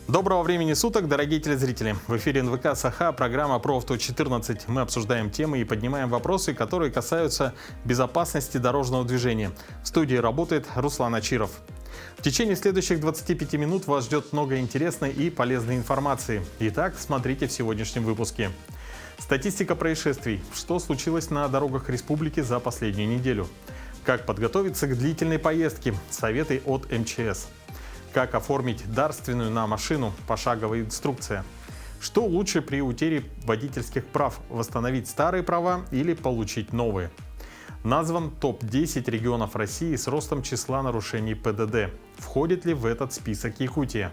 Доброго времени суток, дорогие телезрители! В эфире НВК «Саха», программа про авто-14. Мы обсуждаем темы и поднимаем вопросы, которые касаются безопасности дорожного движения. В студии работает Руслан Ачиров. В течение следующих 25 минут вас ждет много интересной и полезной информации. Итак, смотрите в сегодняшнем выпуске. Статистика происшествий. Что случилось на дорогах республики за последнюю неделю? Как подготовиться к длительной поездке? Советы от МЧС. Как оформить дарственную на машину? Пошаговая инструкция. Что лучше при утере водительских прав? Восстановить старые права или получить новые? Назван топ-10 регионов России с ростом числа нарушений ПДД. Входит ли в этот список Якутия?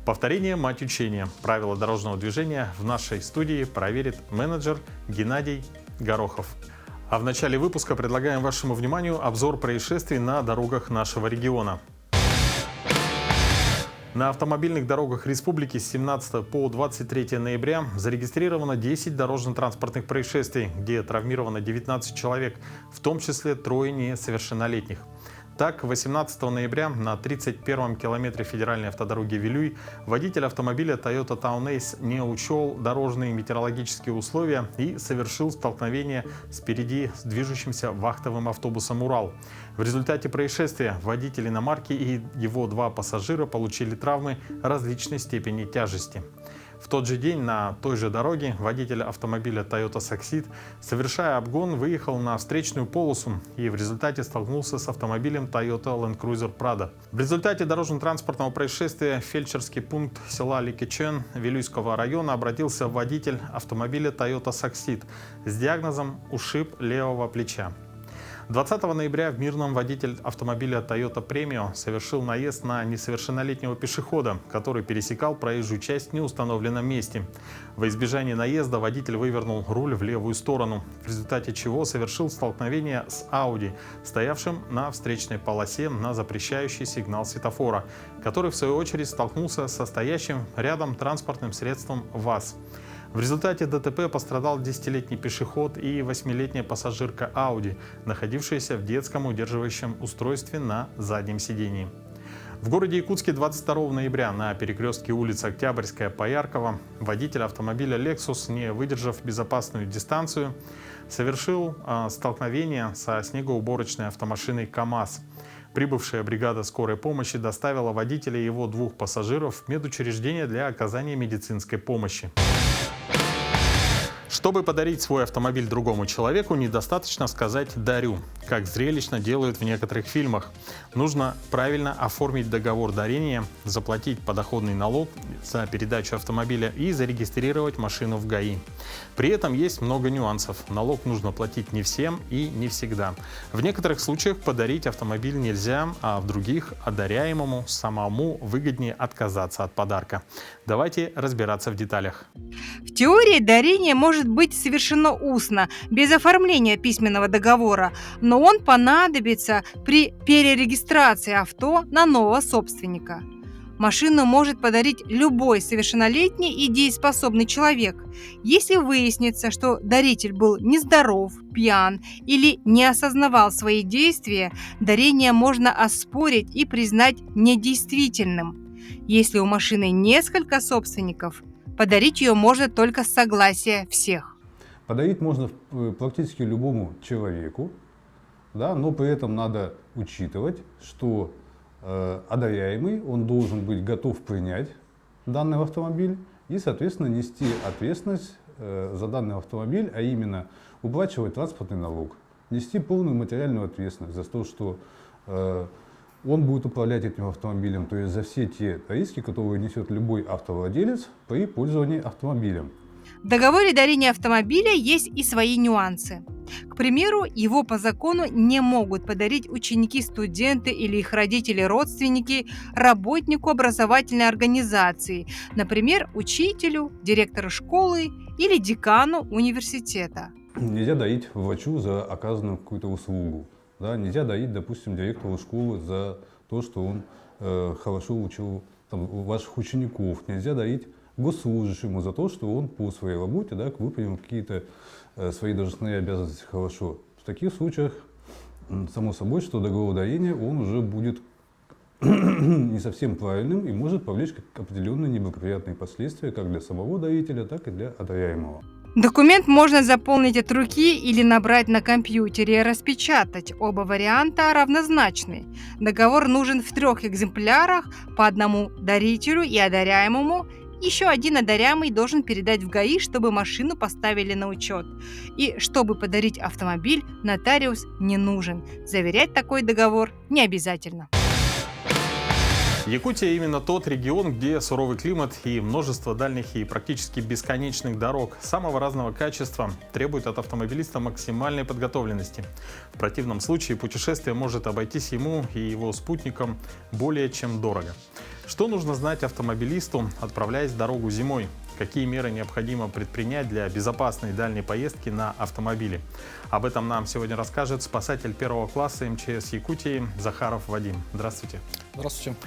Повторение – мать учения. Правила дорожного движения в нашей студии проверит менеджер Геннадий Горохов. А в начале выпуска предлагаем вашему вниманию обзор происшествий на дорогах нашего региона. На автомобильных дорогах республики с 17 по 23 ноября зарегистрировано 10 дорожно-транспортных происшествий, где травмировано 19 человек, в том числе трое несовершеннолетних. Так, 18 ноября на 31-м километре федеральной автодороги Вилюй водитель автомобиля Toyota Town Ace не учел дорожные метеорологические условия и совершил столкновение спереди с движущимся вахтовым автобусом «Урал». В результате происшествия водитель иномарки и его два пассажира получили травмы различной степени тяжести. В тот же день на той же дороге водитель автомобиля Toyota Succeed, совершая обгон, выехал на встречную полосу и в результате столкнулся с автомобилем Toyota Land Cruiser Prado. В результате дорожно-транспортного происшествия в фельдшерский пункт села Ликичен Вилюйского района обратился водитель автомобиля Toyota Succeed с диагнозом ушиб левого плеча. 20 ноября в Мирном водитель автомобиля Toyota Premio совершил наезд на несовершеннолетнего пешехода, который пересекал проезжую часть в неустановленном месте. Во избежание наезда водитель вывернул руль в левую сторону, в результате чего совершил столкновение с Audi, стоявшим на встречной полосе на запрещающий сигнал светофора, который в свою очередь столкнулся со стоящим рядом транспортным средством ВАЗ. В результате ДТП пострадал 10-летний пешеход и 8-летняя пассажирка Audi, находившаяся в детском удерживающем устройстве на заднем сидении. В городе Якутске 22 ноября на перекрестке улиц Октябрьская Пояркова водитель автомобиля Lexus, не выдержав безопасную дистанцию, совершил столкновение со снегоуборочной автомашиной КАМАЗ. Прибывшая бригада скорой помощи доставила водителя и его двух пассажиров в медучреждение для оказания медицинской помощи. Чтобы подарить свой автомобиль другому человеку, недостаточно сказать «дарю», как зрелищно делают в некоторых фильмах. Нужно правильно оформить договор дарения, заплатить подоходный налог за передачу автомобиля и зарегистрировать машину в ГАИ. При этом есть много нюансов. Налог нужно платить не всем и не всегда. В некоторых случаях подарить автомобиль нельзя, а в других одаряемому самому выгоднее отказаться от подарка. Давайте разбираться в деталях. В теории дарение может быть совершено устно, без оформления письменного договора, но он понадобится при перерегистрации авто на нового собственника. Машину может подарить любой совершеннолетний и дееспособный человек. Если выяснится, что даритель был нездоров, пьян или не осознавал свои действия, дарение можно оспорить и признать недействительным. Если у машины несколько собственников, подарить ее можно только с согласия всех. Подарить можно практически любому человеку, да, но при этом надо учитывать, что одаряемый, он должен быть готов принять данный автомобиль и, соответственно, нести ответственность за данный автомобиль, а именно уплачивать транспортный налог, нести полную материальную ответственность за то, что он будет управлять этим автомобилем, то есть за все те риски, которые несет любой автовладелец при пользовании автомобилем. В договоре дарения автомобиля есть и свои нюансы. К примеру, его по закону не могут подарить ученики, студенты или их родители, родственники работнику образовательной организации, например, учителю, директору школы или декану университета. Нельзя дарить врачу за оказанную какую-то услугу. Да, нельзя дарить, допустим, директору школы за то, что он хорошо учил ваших учеников. Нельзя дарить госслужащему за то, что он по своей работе, да, выполнил какие-то свои должностные обязанности хорошо. В таких случаях, само собой, что договор дарения, он уже будет не совсем правильным и может повлечь определенные неблагоприятные последствия как для самого дарителя, так и для одаряемого. Документ можно заполнить от руки или набрать на компьютере и распечатать. Оба варианта равнозначны. Договор нужен в 3 экземплярах, по одному дарителю и одаряемому. Еще один одаряемый должен передать в ГАИ, чтобы машину поставили на учет. И чтобы подарить автомобиль, нотариус не нужен. Заверять такой договор не обязательно. Якутия именно тот регион, где суровый климат и множество дальних и практически бесконечных дорог самого разного качества требует от автомобилиста максимальной подготовленности. В противном случае путешествие может обойтись ему и его спутникам более чем дорого. Что нужно знать автомобилисту, отправляясь в дорогу зимой? Какие меры необходимо предпринять для безопасной дальней поездки на автомобиле? Об этом нам сегодня расскажет спасатель 1 класса МЧС Якутии Захаров Вадим. Здравствуйте. Здравствуйте.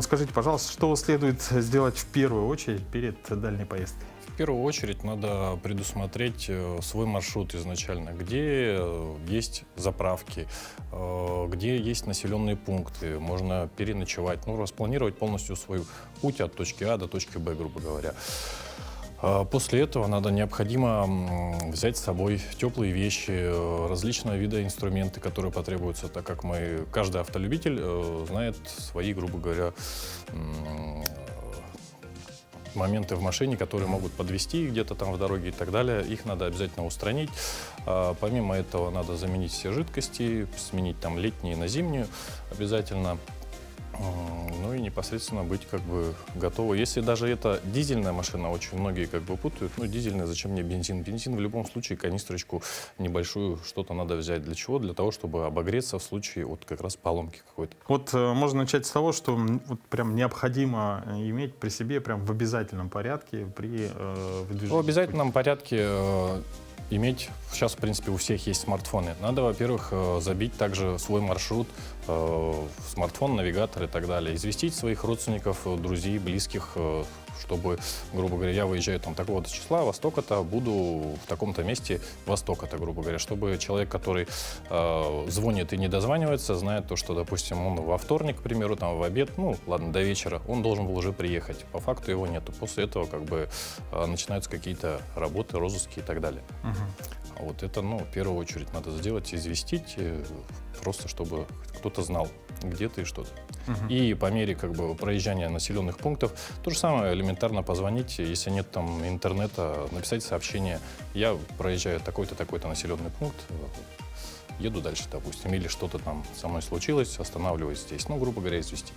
Скажите, пожалуйста, что следует сделать в первую очередь перед дальней поездкой? В первую очередь надо предусмотреть свой маршрут изначально, где есть заправки, где есть населенные пункты, можно переночевать, распланировать полностью свой путь от точки А до точки Б, грубо говоря. После этого необходимо взять с собой теплые вещи, различного вида инструменты, которые потребуются, так как каждый автолюбитель знает свои, грубо говоря, моменты в машине, которые могут подвести где-то там в дороге и так далее. Их надо обязательно устранить. Помимо этого надо заменить все жидкости, сменить там летние на зимнюю обязательно. Ну и непосредственно быть готовы. Если даже это дизельная машина, очень многие путают. Дизельная, зачем мне бензин? Бензин в любом случае, канистрочку небольшую, что-то надо взять. Для чего? Для того, чтобы обогреться в случае как раз поломки какой-то. Можно начать с того, что прям необходимо иметь при себе прям в обязательном порядке при выдвижении. В обязательном порядке иметь, сейчас, в принципе, у всех есть смартфоны. Надо, во-первых, забить также свой маршрут в смартфон, навигатор и так далее. Известить своих родственников, друзей, близких, чтобы, грубо говоря, я выезжаю такого-то числа, во столько-то, буду в таком-то месте во столько-то, грубо говоря, чтобы человек, который звонит и не дозванивается, знает то, что, допустим, он во вторник, к примеру, в обед, до вечера, он должен был уже приехать. По факту его нету. После этого начинаются какие-то работы, розыски и так далее. Это, в первую очередь, надо сделать, известить, просто чтобы кто-то знал, где ты и что ты. И по мере проезжания населенных пунктов то же самое, элементарно позвонить, если нет там интернета, написать сообщение: я проезжаю такой-то, такой-то населенный пункт, еду дальше, допустим, или что-то там со мной случилось, останавливаюсь здесь, грубо говоря, известить.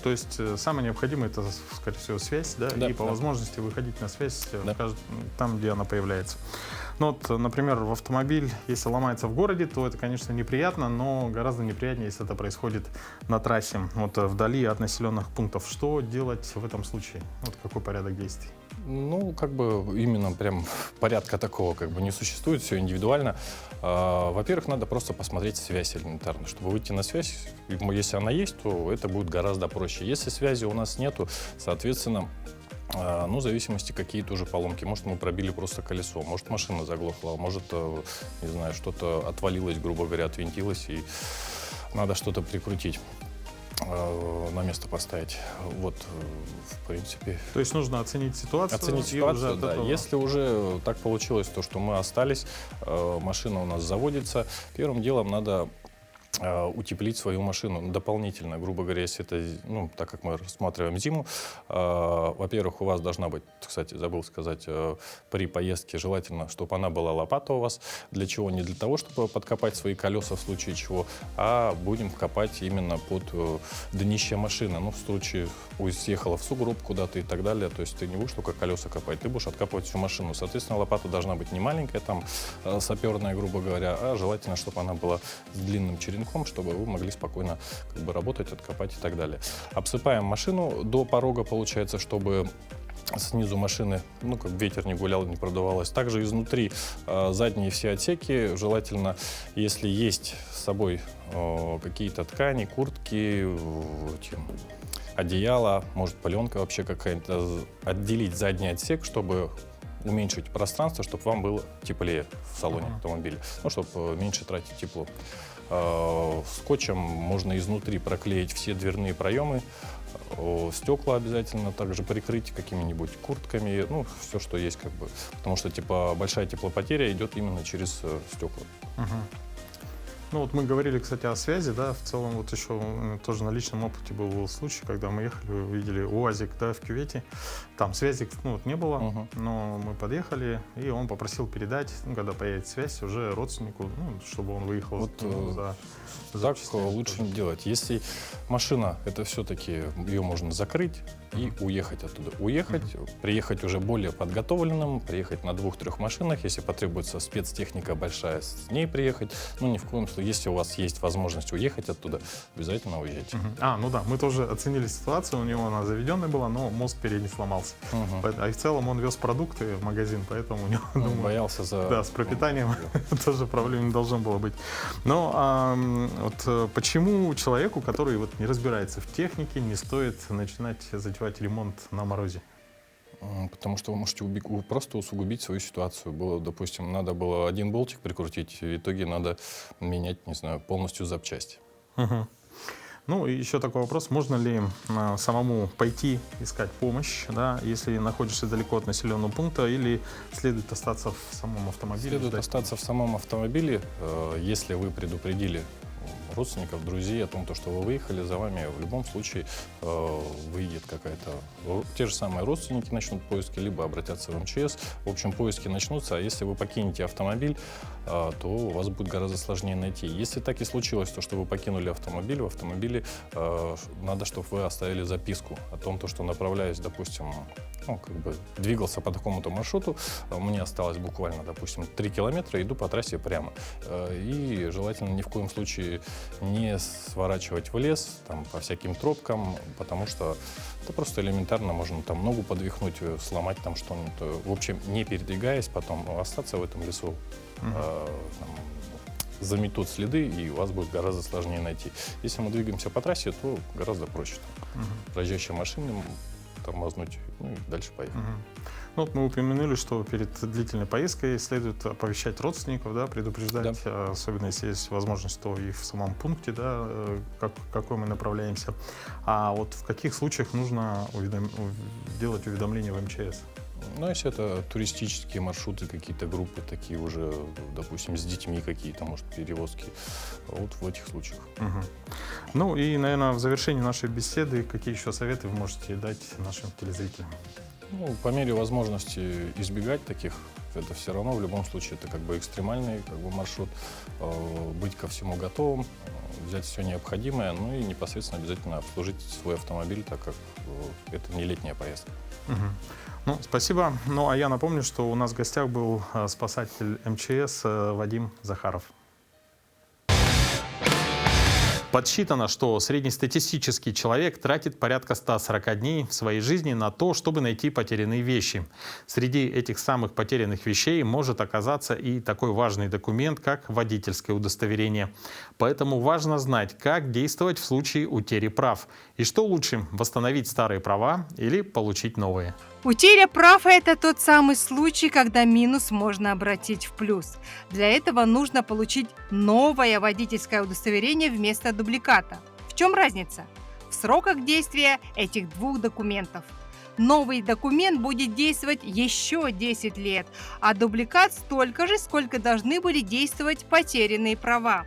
То есть самое необходимое — это, скорее всего, связь, да? Да, и по возможности выходить на связь Да. там, где она появляется. Например, в автомобиль, если ломается в городе, то это, конечно, неприятно, но гораздо неприятнее, если это происходит на трассе, вдали от населенных пунктов. Что делать в этом случае? Какой порядок действий? Именно прям порядка такого не существует, все индивидуально. Во-первых, надо просто посмотреть связь элементарно. Чтобы выйти на связь, если она есть, то это будет гораздо проще. Если связи у нас нету, соответственно, в зависимости, какие тоже поломки. Может, мы пробили просто колесо, может, машина заглохла, может, не знаю, что-то отвалилось, грубо говоря, отвинтилось, и надо что-то прикрутить, на место поставить. В принципе. То есть нужно оценить ситуацию? Да. Если уже так получилось, что мы остались, машина у нас заводится, первым делом надо утеплить свою машину дополнительно, грубо говоря, если это, так как мы рассматриваем зиму, во-первых, у вас должна быть, кстати, забыл сказать, при поездке желательно, чтобы она была лопата у вас. Для чего? Не для того, чтобы подкопать свои колеса в случае чего, а будем копать именно под днище машины. В случае, съехала в сугроб куда-то и так далее, то есть ты не будешь только колеса копать, ты будешь откапывать всю машину. Соответственно, лопата должна быть не маленькая, саперная, грубо говоря, а желательно, чтобы она была с длинным черенком, чтобы вы могли спокойно работать, откопать и так далее. Обсыпаем машину до порога, получается, чтобы снизу машины, ветер не гулял, не продувалось. Также изнутри задние все отсеки, желательно, если есть с собой какие-то ткани, куртки, одеяло, может, паленка вообще какая-то, отделить задний отсек, чтобы уменьшить пространство, чтобы вам было теплее в салоне автомобиля, чтобы меньше тратить тепло. Скотчем можно изнутри проклеить все дверные проемы, стекла обязательно также прикрыть какими-нибудь куртками, ну, все, что есть, как бы. Потому что большая теплопотеря идет именно через стекла. Мгм. Ну вот мы говорили, кстати, о связи, да, в целом вот еще тоже на личном опыте был случай, когда мы ехали, увидели УАЗик, да, в кювете, там связи, ну, вот не было, Мгм. но мы подъехали, и он попросил передать, ну, когда поедет связь, уже родственнику, ну, чтобы он выехал Вот, за Так частями лучше тоже. не делать. Если машина, это все-таки ее можно закрыть и уехать оттуда. Уехать, приехать уже более подготовленным, приехать на 2-3 машинах, если потребуется спецтехника большая, с ней приехать. Ну, ни в коем случае, если у вас есть возможность уехать оттуда, обязательно уезжайте. Ну да, мы тоже оценили ситуацию, у него она заведенная была, но мост передний сломался. Мгм. А и в целом он вез продукты в магазин, поэтому у него, Он думаю, боялся за... да, с пропитанием тоже проблем не должно было быть. Но вот почему человеку, который вот не разбирается в технике, не стоит начинать затевать ремонт на морозе? Потому что вы можете просто усугубить свою ситуацию. Было, допустим, надо было один болтик прикрутить, в итоге надо менять, не знаю, полностью запчасти. Мгм. Ну и еще такой вопрос, можно ли самому пойти искать помощь, да, если находишься далеко от населенного пункта, или следует остаться в самом автомобиле? Следует ждать? остаться в самом автомобиле, если вы предупредили родственников, друзей о том, что вы выехали, за вами в любом случае выйдет те же самые родственники начнут поиски, либо обратятся в МЧС. В общем, поиски начнутся, а если вы покинете автомобиль, то у вас будет гораздо сложнее найти. Если так и случилось, что вы покинули автомобиль, в автомобиле надо, чтобы вы оставили записку о том, что направляясь, допустим, двигался по такому-то маршруту, мне осталось буквально, допустим, 3 километра, иду по трассе прямо. И желательно ни в коем случае не сворачивать в лес, там, по всяким тропкам, потому что это просто элементарно, можно там ногу подвихнуть, сломать там что-нибудь. В общем, не передвигаясь, потом остаться в этом лесу, заметут следы, и вас будет гораздо сложнее найти. Если мы двигаемся по трассе, то гораздо проще. Проезжающие машины тормознуть, ну и дальше поехать. Ну, вот мы упомянули, что перед длительной поездкой следует оповещать родственников, да, предупреждать, особенно если есть возможность, то и в самом пункте, да, какой мы направляемся. А вот в каких случаях нужно делать уведомление в МЧС? Ну, если это туристические маршруты, какие-то группы такие уже, допустим, с детьми какие-то, может, перевозки, вот в этих случаях. Ну и, наверное, в завершении нашей беседы, какие еще советы вы можете дать нашим телезрителям? Ну, по мере возможности избегать таких, это все равно в любом случае это экстремальный маршрут, быть ко всему готовым, взять все необходимое, ну и непосредственно обязательно обслужить свой автомобиль, так как это не летняя поездка. Ну, спасибо. Ну, а я напомню, что у нас в гостях был спасатель МЧС Вадим Захаров. Подсчитано, что среднестатистический человек тратит порядка 140 дней в своей жизни на то, чтобы найти потерянные вещи. Среди этих самых потерянных вещей может оказаться и такой важный документ, как водительское удостоверение. Поэтому важно знать, как действовать в случае утери прав. И что лучше, восстановить старые права или получить новые. Утеря прав – это тот самый случай, когда минус можно обратить в плюс. Для этого нужно получить новое водительское удостоверение вместо дубликата. В чем разница? В сроках действия этих двух документов. Новый документ будет действовать еще 10 лет, а дубликат столько же, сколько должны были действовать потерянные права.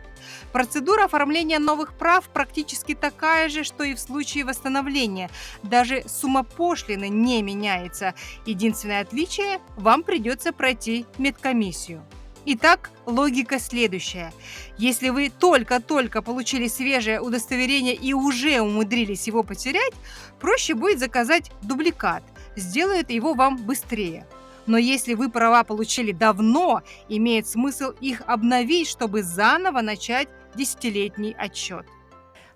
Процедура оформления новых прав практически такая же, что и в случае восстановления. Даже сумма пошлины не меняется. Единственное отличие – вам придется пройти медкомиссию. Итак, логика следующая. Если вы только-только получили свежее удостоверение и уже умудрились его потерять, проще будет заказать дубликат. Сделает его вам быстрее. Но если вы права получили давно, имеет смысл их обновить, чтобы заново начать 10-летний отсчет.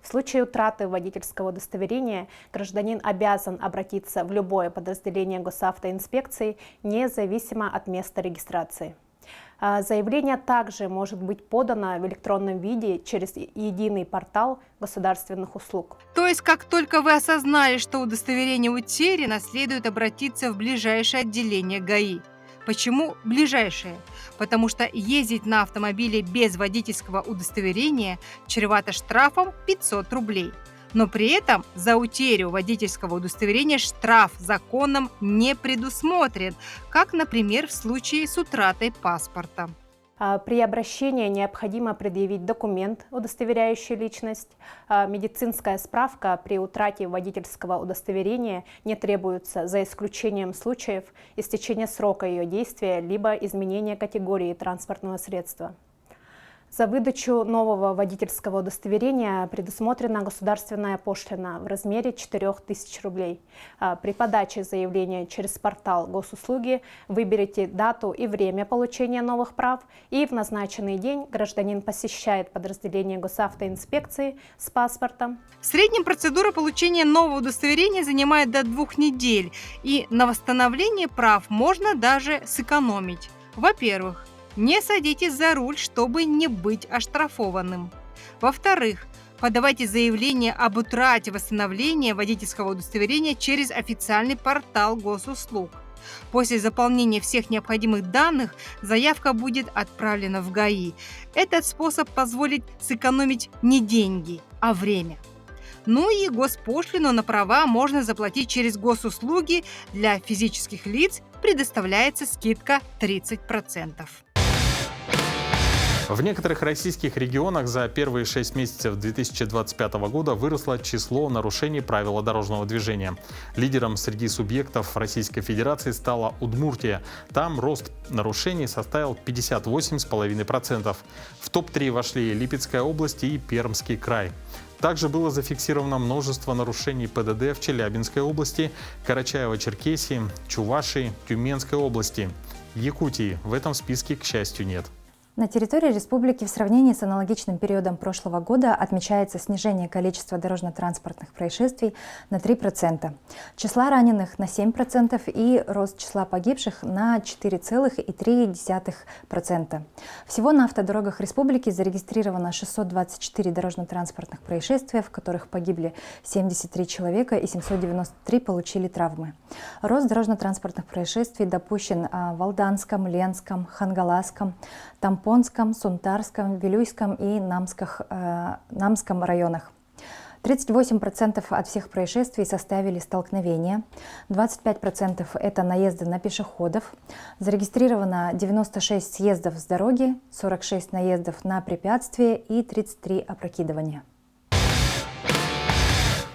В случае утраты водительского удостоверения гражданин обязан обратиться в любое подразделение госавтоинспекции, независимо от места регистрации. Заявление также может быть подано в электронном виде через единый портал государственных услуг. То есть, как только вы осознали, что удостоверение утеряно, следует обратиться в ближайшее отделение ГАИ. Почему ближайшие? Потому что ездить на автомобиле без водительского удостоверения чревато штрафом 500 рублей. Но при этом за утерю водительского удостоверения штраф законом не предусмотрен, как, например, в случае с утратой паспорта. При обращении необходимо предъявить документ, удостоверяющий личность. Медицинская справка при утрате водительского удостоверения не требуется, за исключением случаев истечения срока ее действия либо изменения категории транспортного средства. За выдачу нового водительского удостоверения предусмотрена государственная пошлина в размере 4000 рублей. При подаче заявления через портал госуслуги выберите дату и время получения новых прав, и в назначенный день гражданин посещает подразделение госавтоинспекции с паспортом. В среднем процедура получения нового удостоверения занимает до 2 недель, и на восстановление прав можно даже сэкономить. Во-первых, не садитесь за руль, чтобы не быть оштрафованным. Во-вторых, подавайте заявление об утрате восстановления водительского удостоверения через официальный портал госуслуг. После заполнения всех необходимых данных заявка будет отправлена в ГАИ. Этот способ позволит сэкономить не деньги, а время. Ну и госпошлину на права можно заплатить через госуслуги. Для физических лиц предоставляется скидка 30%. В некоторых российских регионах за первые 6 месяцев 2025 года выросло число нарушений правил дорожного движения. Лидером среди субъектов Российской Федерации стала Удмуртия. Там рост нарушений составил 58,5%. В топ-3 вошли Липецкая область и Пермский край. Также было зафиксировано множество нарушений ПДД в Челябинской области, Карачаево-Черкесии, Чувашии, Тюменской области. Якутии в этом списке, к счастью, нет. На территории республики в сравнении с аналогичным периодом прошлого года отмечается снижение количества дорожно-транспортных происшествий на 3%, числа раненых на 7% и рост числа погибших на 4,3%. Всего на автодорогах республики зарегистрировано 624 дорожно-транспортных происшествия, в которых погибли 73 человека и 793 получили травмы. Рост дорожно-транспортных происшествий допущен в Алданском, Ленском, Хангаласском, Тампонском, Сунтарском, Вилюйском и Намском районах. 38% от всех происшествий составили столкновения, 25% это наезды на пешеходов, зарегистрировано 96 съездов с дороги, 46 наездов на препятствия и 33 опрокидывания.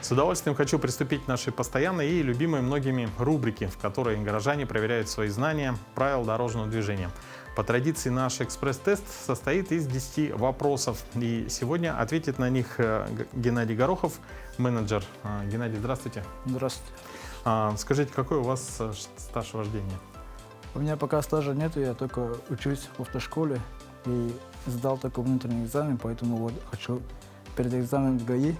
С удовольствием хочу приступить к нашей постоянной и любимой многими рубрике, в которой горожане проверяют свои знания правил дорожного движения. По традиции наш экспресс-тест состоит из 10 вопросов. И сегодня ответит на них Геннадий Горохов, менеджер. Геннадий, здравствуйте. Здравствуйте. Скажите, какой у вас стаж вождения? У меня пока стажа нету, я только учусь в автошколе и сдал только внутренний экзамен, поэтому вот хочу перед экзаменом в ГАИ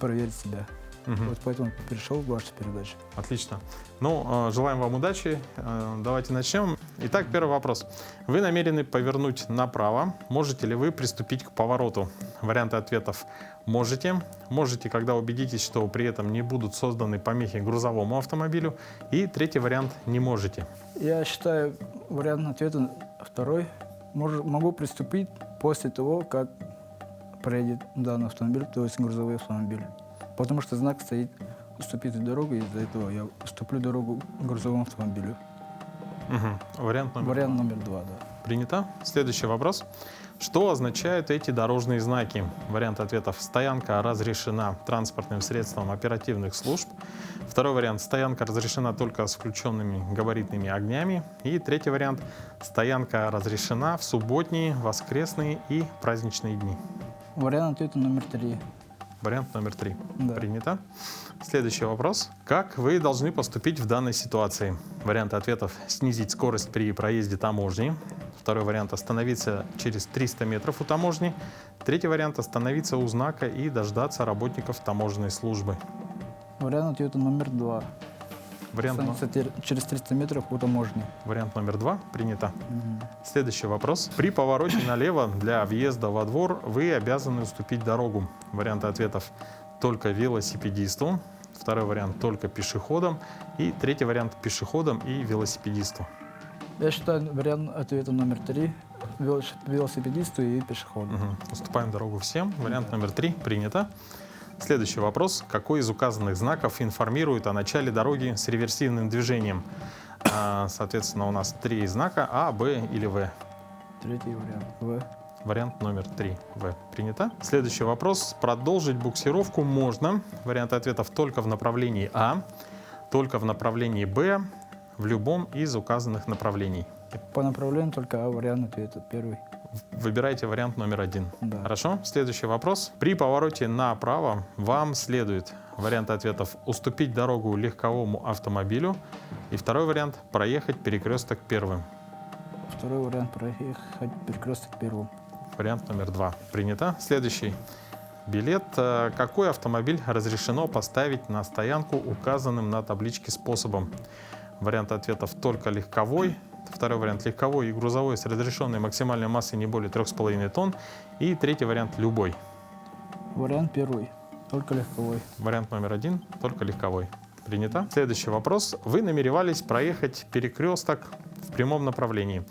проверить себя. Вот поэтому пришел в вашу передачу. Отлично. Ну, желаем вам удачи. Давайте начнем. Итак, первый вопрос. Вы намерены повернуть направо. Можете ли вы приступить к повороту? Варианты ответов: можете. Можете, когда убедитесь, что при этом не будут созданы помехи грузовому автомобилю. И третий вариант: не можете. Я считаю вариант ответа второй. Могу приступить после того, как проедет данный автомобиль, то есть грузовой автомобиль. Потому что знак стоит «уступите дорогу», и из-за этого я уступлю дорогу грузовому автомобилю. Вариант номер два, да. Принято. Следующий вопрос. Что означают эти дорожные знаки? Вариант ответов: стоянка разрешена транспортным средством оперативных служб. Второй вариант: стоянка разрешена только с включенными габаритными огнями. И третий вариант: стоянка разрешена в субботние, воскресные и праздничные дни. Вариант ответа номер 3. Вариант номер 3. Да. Принято. Следующий вопрос. Как вы должны поступить в данной ситуации? Варианты ответов: снизить скорость при проезде таможни. Второй вариант: остановиться через 300 метров у таможни. Третий вариант: остановиться у знака и дождаться работников таможенной службы. Вариант ответа номер 2. Остановиться через 300 метров у таможни. Вариант номер 2. Принято. Следующий вопрос. При повороте налево для въезда во двор вы обязаны уступить дорогу. Варианты ответов: только велосипедисту. Второй вариант: только пешеходам. И третий вариант: пешеходам и велосипедисту. Я считаю вариант ответа номер 3 велосипедисту и пешеходу. Уступаем дорогу всем. Вариант номер 3 принято. Следующий вопрос. Какой из указанных знаков информирует о начале дороги с реверсивным движением? Соответственно, у нас 3 знака А, Б или В. Третий вариант В. Вариант номер 3 В. Принято. Следующий вопрос. Продолжить буксировку можно. Варианты ответов только в направлении А, только в направлении Б, в любом из указанных направлений. По направлению только А вариант ответа первый. Выбирайте вариант номер 1. Да. Хорошо. Следующий вопрос. При повороте направо вам следует вариант ответов уступить дорогу легковому автомобилю. И второй вариант проехать перекресток первым. Второй вариант проехать перекресток первым. Вариант номер 2. Принято. Следующий. Билет. Какой автомобиль разрешено поставить на стоянку указанным на табличке способом? Вариант ответов только легковой. Второй вариант легковой и грузовой с разрешенной максимальной массой не более 3,5 тонн. И третий вариант любой. Вариант первый. Только легковой. Вариант номер 1 только легковой. Принято. Следующий вопрос. Вы намеревались проехать перекресток в прямом направлении.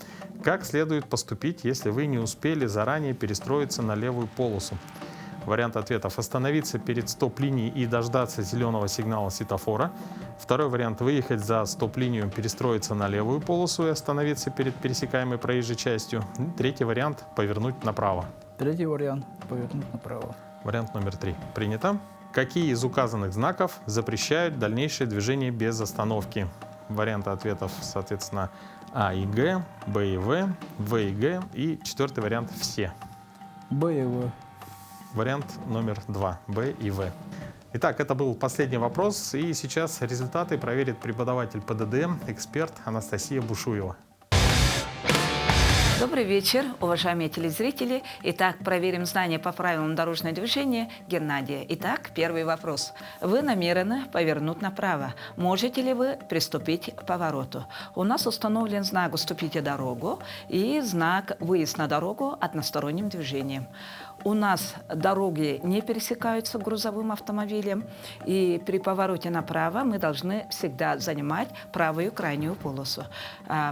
Как следует поступить, если вы не успели заранее перестроиться на левую полосу? Вариант ответов: остановиться перед стоп-линией и дождаться зеленого сигнала светофора. Второй вариант: выехать за стоп-линию, перестроиться на левую полосу и остановиться перед пересекаемой проезжей частью. И третий вариант: повернуть направо. Третий вариант повернуть направо. Вариант номер 3. Принято. Какие из указанных знаков запрещают дальнейшее движение без остановки? Варианты ответов, соответственно, А и Г, Б и В, В и Г и четвертый вариант все. Б и В. Вариант номер 2. Б и В. Итак, это был последний вопрос. И сейчас результаты проверит преподаватель ПДД, эксперт Анастасия Бушуева. Добрый вечер, уважаемые телезрители. Итак, проверим знания по правилам дорожного движения Геннадия. Итак, первый вопрос. Вы намерены повернуть направо. Можете ли вы приступить к повороту? У нас установлен знак «Уступите дорогу» и знак «Выезд на дорогу односторонним движением». У нас дороги не пересекаются грузовым автомобилем, и при повороте направо мы должны всегда занимать правую крайнюю полосу.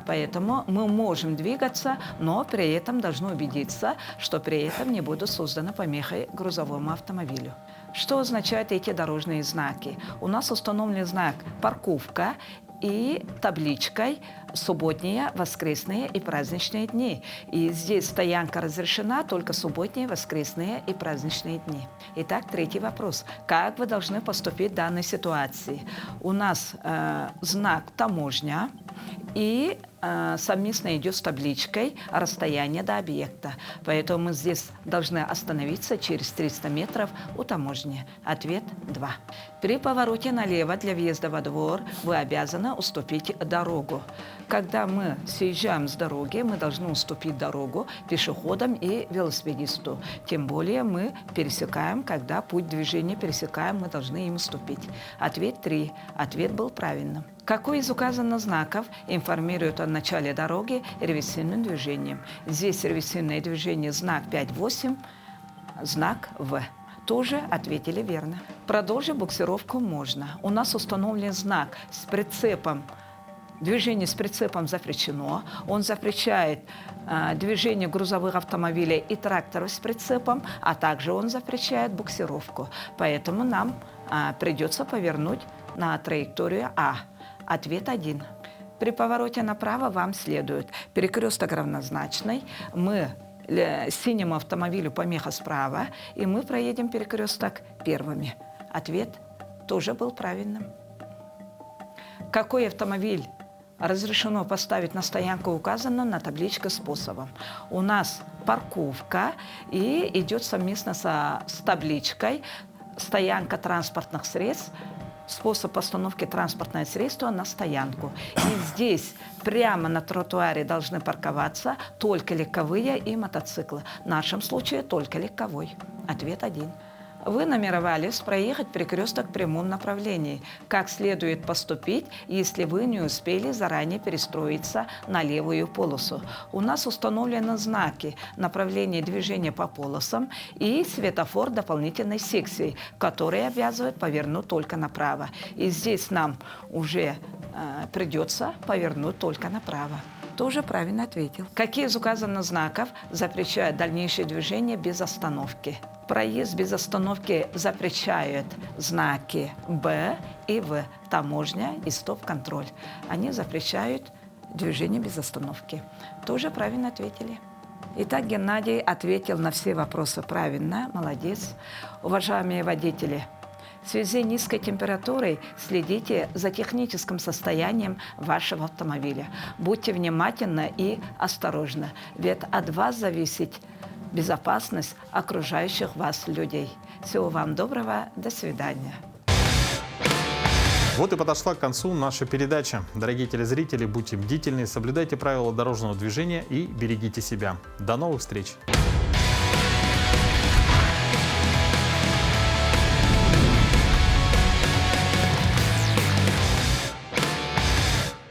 Поэтому мы можем двигаться, но при этом должны убедиться, что при этом не будут созданы помехи грузовому автомобилю. Что означают эти дорожные знаки? У нас установлен знак «Парковка» и табличкой «Субботние, воскресные и праздничные дни». И здесь стоянка разрешена только субботние, воскресные и праздничные дни. Итак, третий вопрос. Как вы должны поступить в данной ситуации? У нас знак «Таможня» и совместно идет с табличкой «Расстояние до объекта». Поэтому мы здесь должны остановиться через 300 метров у таможни. Ответ 2. При повороте налево для въезда во двор вы обязаны уступить дорогу. Когда мы съезжаем с дороги, мы должны уступить дорогу пешеходам и велосипедисту. Тем более мы пересекаем, когда путь движения пересекаем, мы должны им уступить. Ответ 3. Ответ был правильным. Какой из указанных знаков информирует о начале дороги реверсивным движением? Здесь реверсивное движение знак 5-8, знак В. Тоже ответили верно. Продолжить буксировку можно. У нас установлен знак с прицепом. Движение с прицепом запрещено. Он запрещает движение грузовых автомобилей и тракторов с прицепом, а также он запрещает буксировку. Поэтому нам придется повернуть на траекторию А. Ответ 1. При повороте направо вам следует перекресток равнозначный. Мы синему автомобилю помеха справа, и мы проедем перекресток первыми. Ответ тоже был правильным. Какой автомобиль разрешено поставить на стоянку, указанную на табличке способом? У нас парковка и идет совместно с табличкой «Стоянка транспортных средств», способ постановки транспортного средства на стоянку. И здесь прямо на тротуаре должны парковаться только легковые и мотоциклы. В нашем случае только легковой. Ответ 1. Вы намеревались проехать перекресток в прямом направлении. Как следует поступить, если вы не успели заранее перестроиться на левую полосу? У нас установлены знаки направления движения по полосам и светофор дополнительной секции, который обязывает повернуть только направо. И здесь нам уже придется повернуть только направо. Тоже правильно ответил. Какие из указанных знаков запрещают дальнейшее движение без остановки? Проезд без остановки запрещают знаки Б и В. Таможня и стоп-контроль. Они запрещают движение без остановки. Тоже правильно ответили. Итак, Геннадий ответил на все вопросы правильно. Молодец. Уважаемые водители, в связи с низкой температурой следите за техническим состоянием вашего автомобиля. Будьте внимательны и осторожны, ведь от вас зависит безопасность окружающих вас людей. Всего вам доброго, до свидания. Вот и подошла к концу наша передача. Дорогие телезрители, будьте бдительны, соблюдайте правила дорожного движения и берегите себя. До новых встреч!